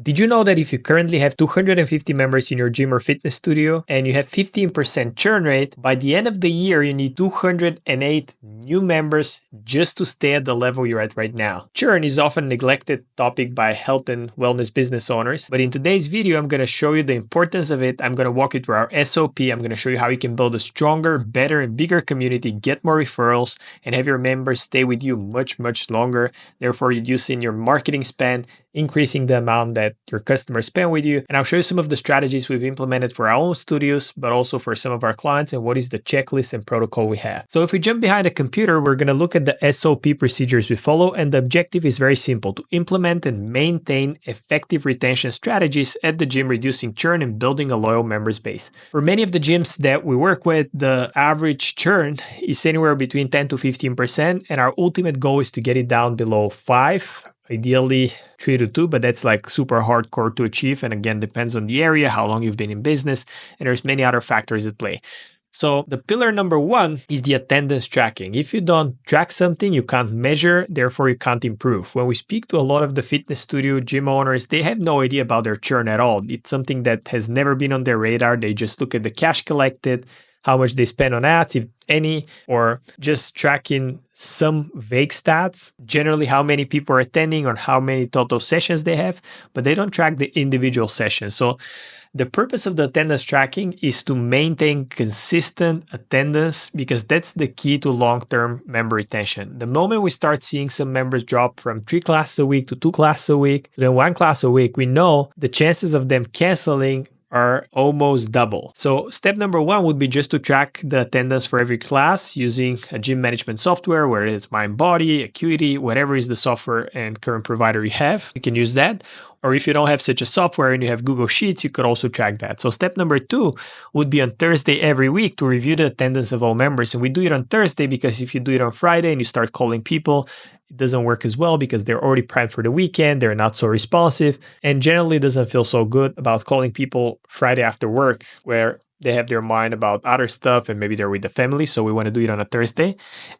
Did you know that if you currently have 250 members in your gym or fitness studio and you have 15% churn rate, by the end of the year, you need 208 new members just to stay at the level you're at right now. Churn is often a neglected topic by health and wellness business owners, but in today's video, I'm going to show you the importance of it. I'm going to walk you through our SOP. I'm going to show you how you can build a stronger, better, and bigger community, get more referrals, and have your members stay with you much longer, therefore reducing your marketing spend, increasing the amount that your customers spend with you. And I'll show you some of the strategies we've implemented for our own studios, but also for some of our clients, and what is the checklist and protocol we have. So if we jump behind the computer, we're going to look at the SOP procedures we follow. And the objective is very simple: to implement and maintain effective retention strategies at the gym, reducing churn and building a loyal members base. For many of the gyms that we work with, the average churn is anywhere between 10 to 15%. And our ultimate goal is to get it down below 5%. Ideally 3 to 2, but that's like super hardcore to achieve. And again, depends on the area, how long you've been in business, and there's many other factors at play. So the pillar number one is the attendance tracking. If you don't track something, you can't measure, therefore you can't improve. When we speak to a lot of the fitness studio gym owners, they have no idea about their churn at all. It's something that has never been on their radar. They just look at the cash collected, how much they spend on ads, if any, or just tracking some vague stats, generally how many people are attending or how many total sessions they have, but they don't track the individual sessions. So the purpose of the attendance tracking is to maintain consistent attendance, because that's the key to long-term member retention. The moment we start seeing some members drop from 3 classes a week to 2 classes a week, then 1 class a week, we know the chances of them canceling are almost double. So step number one would be just to track the attendance for every class using a gym management software, whether it's MindBody, Acuity, whatever is the software and current provider you have, you can use that. Or if you don't have such a software and you have Google Sheets, you could also track that. So step number 2 would be on Thursday every week to review the attendance of all members. And we do it on Thursday because if you do it on Friday and you start calling people, it doesn't work as well because they're already primed for the weekend. They're not so responsive, and generally doesn't feel so good about calling people Friday after work where they have their mind about other stuff and maybe they're with the family. So we want to do it on a Thursday.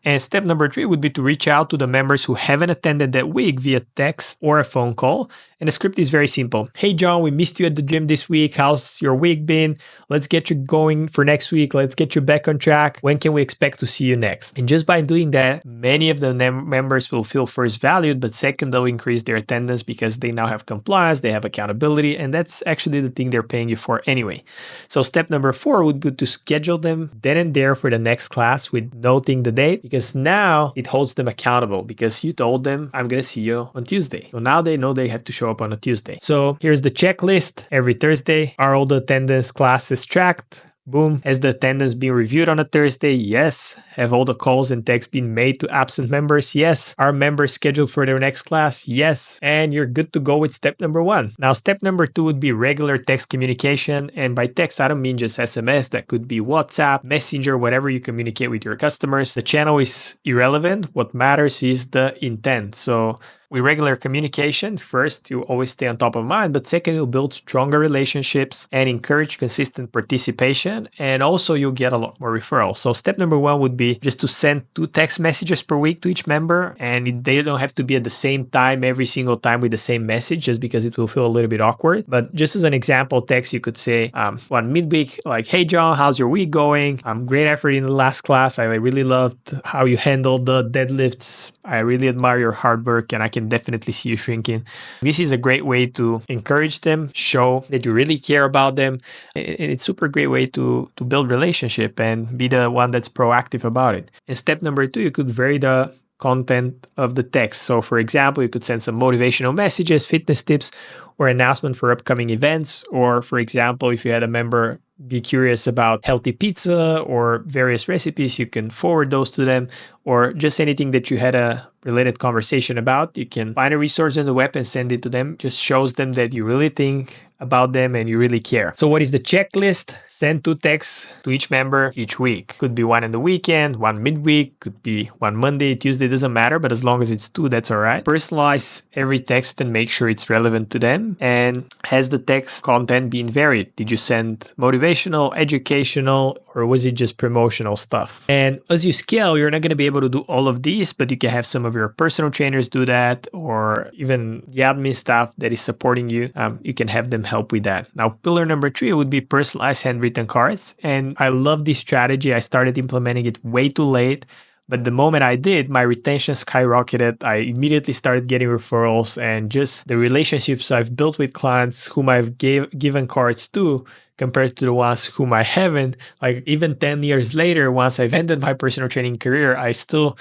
And step number 3 would be to reach out to the members who haven't attended that week via text or a phone call. And the script is very simple. Hey, John, we missed you at the gym this week. How's your week been? Let's get you going for next week. Let's get you back on track. When can we expect to see you next? And just by doing that, many of the members will feel first valued, but second, they'll increase their attendance because they now have compliance, they have accountability, and that's actually the thing they're paying you for anyway. So step number 4 would be to schedule them then and there for the next class with noting the date, because now it holds them accountable because you told them, I'm going to see you on Tuesday. So now they know they have to show up on a Tuesday. So here's the checklist. Every Thursday, are all the attendance classes tracked? Boom. Has the attendance been reviewed on a Thursday? Yes. Have all the calls and texts been made to absent members? Yes. Are members scheduled for their next class? Yes. And you're good to go with step number 1. Now, step number 2 would be regular text communication. And by text, I don't mean just SMS. That could be WhatsApp, Messenger, whatever you communicate with your customers. The channel is irrelevant. What matters is the intent. So with regular communication, first, you always stay on top of mind, but second, you'll build stronger relationships and encourage consistent participation. And also you'll get a lot more referrals. So step number 1 would be just to send 2 text messages per week to each member. And they don't have to be at the same time every single time with the same message, just because it will feel a little bit awkward. But just as an example text, you could say one midweek, like, hey, John, how's your week going? Great effort in the last class. I really loved how you handled the deadlifts. I really admire your hard work and I can definitely see you shrinking. This is a great way to encourage them, show that you really care about them. And it's a super great way to build relationship and be the one that's proactive about it. And step number 2, you could vary the content of the text. So for example, you could send some motivational messages, fitness tips, or announcement for upcoming events. Or for example, if you had a member be curious about healthy pizza or various recipes, you can forward those to them, or just anything that you had a related conversation about. You can find a resource on the web and send it to them. Just shows them that you really think about them and you really care. So what is the checklist? Send 2 texts to each member each week. Could be one in the weekend, one midweek, could be one Monday, Tuesday, doesn't matter, but as long as it's 2, that's all right. Personalize every text and make sure it's relevant to them. And has the text content been varied? Did you send motivational, educational, or was it just promotional stuff? And as you scale, you're not going to be able to do all of these, but you can have some of your personal trainers do that, or even the admin staff that is supporting you. You can have them help with that. Now, pillar number 3 would be personalized handwritten cards. And I love this strategy. I started implementing it way too late. But the moment I did, my retention skyrocketed. I immediately started getting referrals, and just the relationships I've built with clients whom I've given cards to compared to the ones whom I haven't. Like even 10 years later, once I've ended my personal training career, I still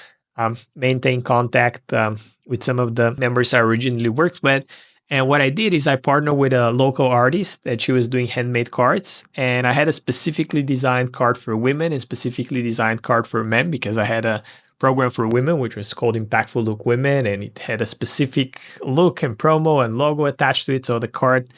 maintain contact with some of the members I originally worked with. And what I did is I partnered with a local artist that she was doing handmade cards. And I had a specifically designed card for women and specifically designed card for men, because I had a program for women, which was called Impactful Look Women. And it had a specific look and promo and logo attached to it. So the card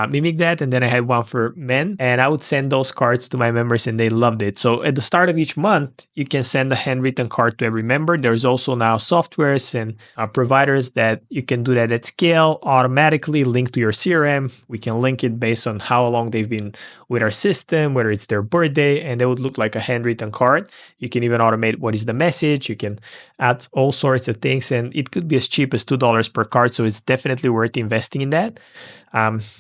mimic that. And then I had one for men, and I would send those cards to my members and they loved it. So at the start of each month, you can send a handwritten card to every member. There's also now softwares and providers that you can do that at scale, automatically linked to your CRM. We can link it based on how long they've been with our system, whether it's their birthday, and they would look like a handwritten card. You can even automate what is the message. You can add all sorts of things, and it could be as cheap as $2 per card. So it's definitely worth investing in that.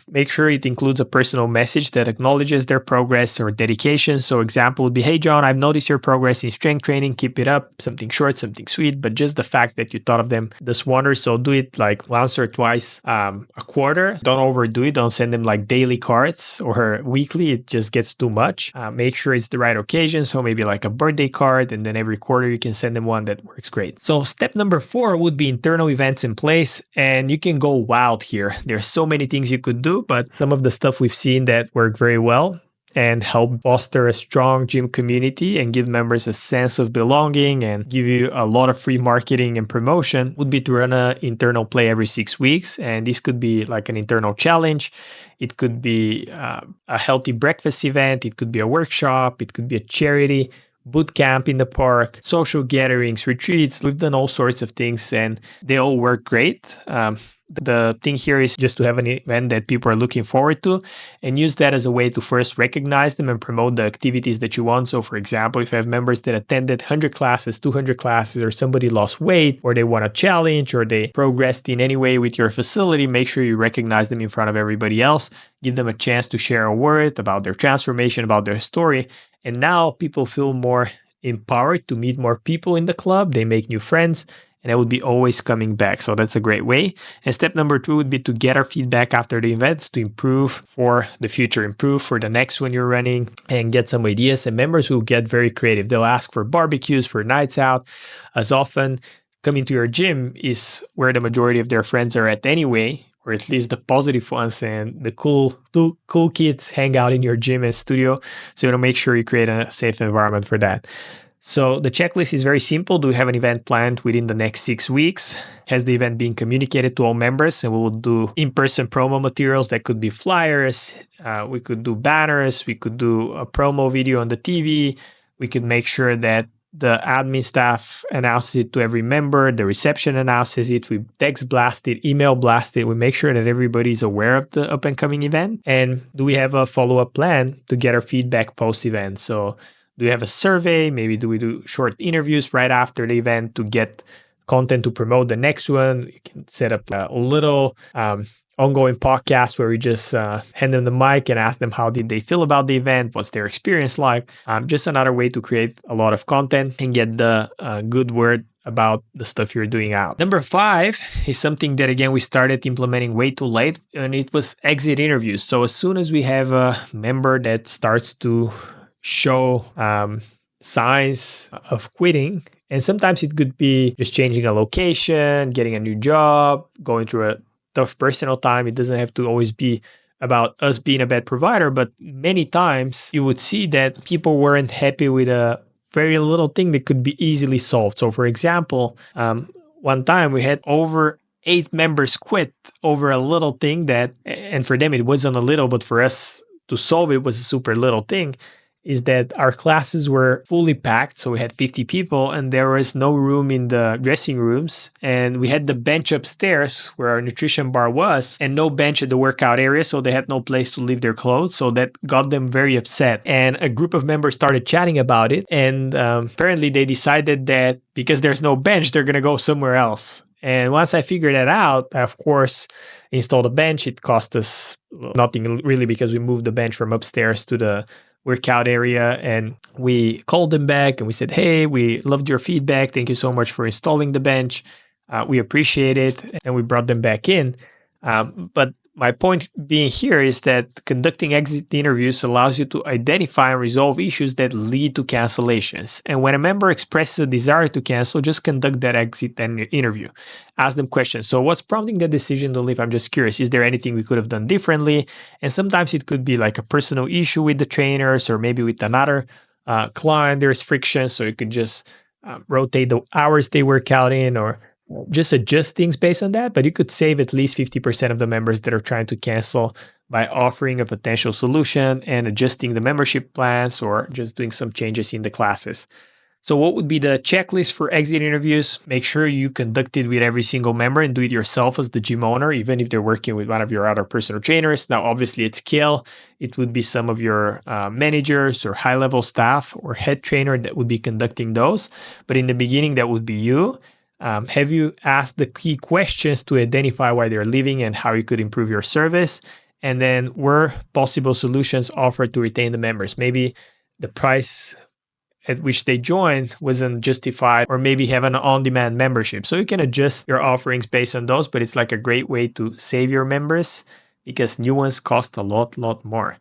Make sure it includes a personal message that acknowledges their progress or dedication. So example would be, hey, John, I've noticed your progress in strength training. Keep it up. Something short, something sweet, but just the fact that you thought of them does wonders. So do it like once or twice a quarter. Don't overdo it. Don't send them like daily cards or weekly. It just gets too much. Make sure it's the right occasion. So maybe like a birthday card, and then every quarter you can send them one that works great. So step number 4 would be internal events in place, and you can go wild here. There's so many things you could do, but some of the stuff we've seen that work very well and help foster a strong gym community and give members a sense of belonging and give you a lot of free marketing and promotion would be to run an internal play every 6 weeks. And this could be like an internal challenge. It could be a healthy breakfast event. It could be a workshop. It could be a charity boot camp in the park, social gatherings, retreats. We've done all sorts of things and they all work great. The thing here is just to have an event that people are looking forward to and use that as a way to first recognize them and promote the activities that you want. So for example, if you have members that attended 100 classes, 200 classes, or somebody lost weight, or they want a challenge, or they progressed in any way with your facility, make sure you recognize them in front of everybody else. Give them a chance to share a word about their transformation, about their story. And now people feel more empowered to meet more people in the club. They make new friends. And I would be always coming back. So that's a great way. And step number 2 would be to get our feedback after the events to improve for the future, improve for the next one you're running, and get some ideas. And members will get very creative. They'll ask for barbecues, for nights out. As often, coming to your gym is where the majority of their friends are at anyway, or at least the positive ones, and the cool kids hang out in your gym and studio. So you want to make sure you create a safe environment for that. So the checklist is very simple. Do we have an event planned within the next 6 weeks? Has the event been communicated to all members? And we will do in-person promo materials. That could be flyers. We could do banners. We could do a promo video on the TV. We could make sure that the admin staff announces it to every member. The reception announces it. We text blast it, email blast it. We make sure that everybody's aware of the up-and-coming event. And do we have a follow-up plan to get our feedback post-event? So do we have a survey? Maybe do we do short interviews right after the event to get content to promote the next one? You can set up a little ongoing podcast where we just hand them the mic and ask them how did they feel about the event? What's their experience like? Just another way to create a lot of content and get the good word about the stuff you're doing out. Number 5 is something that, again, we started implementing way too late, and it was exit interviews. So as soon as we have a member that starts to show signs of quitting, and sometimes it could be just changing a location, getting a new job, going through a tough personal time. It doesn't have to always be about us being a bad provider, but many times you would see that people weren't happy with a very little thing that could be easily solved. So for example, one time we had over 8 members quit over a little thing that, and for them it wasn't a little, but for us to solve it was a super little thing, is that our classes were fully packed. So we had 50 people and there was no room in the dressing rooms. And we had the bench upstairs where our nutrition bar was and no bench at the workout area. So they had no place to leave their clothes. So that got them very upset. And a group of members started chatting about it. And apparently they decided that because there's no bench, they're going to go somewhere else. And once I figured that out, I, of course, installed a bench. It cost us nothing really because we moved the bench from upstairs to the workout area, and we called them back and we said, hey, we loved your feedback. Thank you so much for installing the bench. We appreciate it. And we brought them back in. But my point being here is that conducting exit interviews allows you to identify and resolve issues that lead to cancellations. And when a member expresses a desire to cancel, just conduct that exit interview. Ask them questions. So what's prompting the decision to leave? I'm just curious. Is there anything we could have done differently? And sometimes it could be like a personal issue with the trainers or maybe with another client. There's friction. So you could just rotate the hours they work out in or just adjust things based on that, but you could save at least 50% of the members that are trying to cancel by offering a potential solution and adjusting the membership plans or just doing some changes in the classes. So what would be the checklist for exit interviews? Make sure you conduct it with every single member and do it yourself as the gym owner, even if they're working with one of your other personal trainers. Now, obviously at scale, it would be some of your managers or high-level staff or head trainer that would be conducting those. But in the beginning, that would be you. Have you asked the key questions to identify why they're leaving and how you could improve your service? And then were possible solutions offered to retain the members? Maybe the price at which they joined wasn't justified, or maybe have an on-demand membership. So you can adjust your offerings based on those, but it's like a great way to save your members because new ones cost a lot more.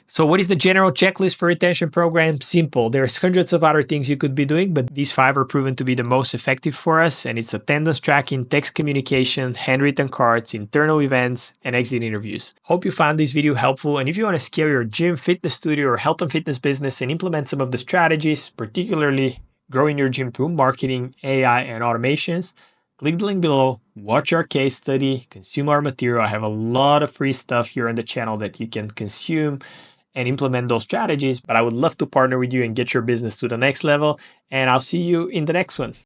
So what is the general checklist for retention program? Simple. There's hundreds of other things you could be doing, but these 5 are proven to be the most effective for us. And it's attendance tracking, text communication, handwritten cards, internal events, and exit interviews. Hope you found this video helpful. And if you want to scale your gym, fitness studio, or health and fitness business and implement some of the strategies, particularly growing your gym through marketing, AI, and automations, click the link below, watch our case study, consume our material. I have a lot of free stuff here on the channel that you can consume and implement those strategies, but I would love to partner with you and get your business to the next level. And I'll see you in the next one.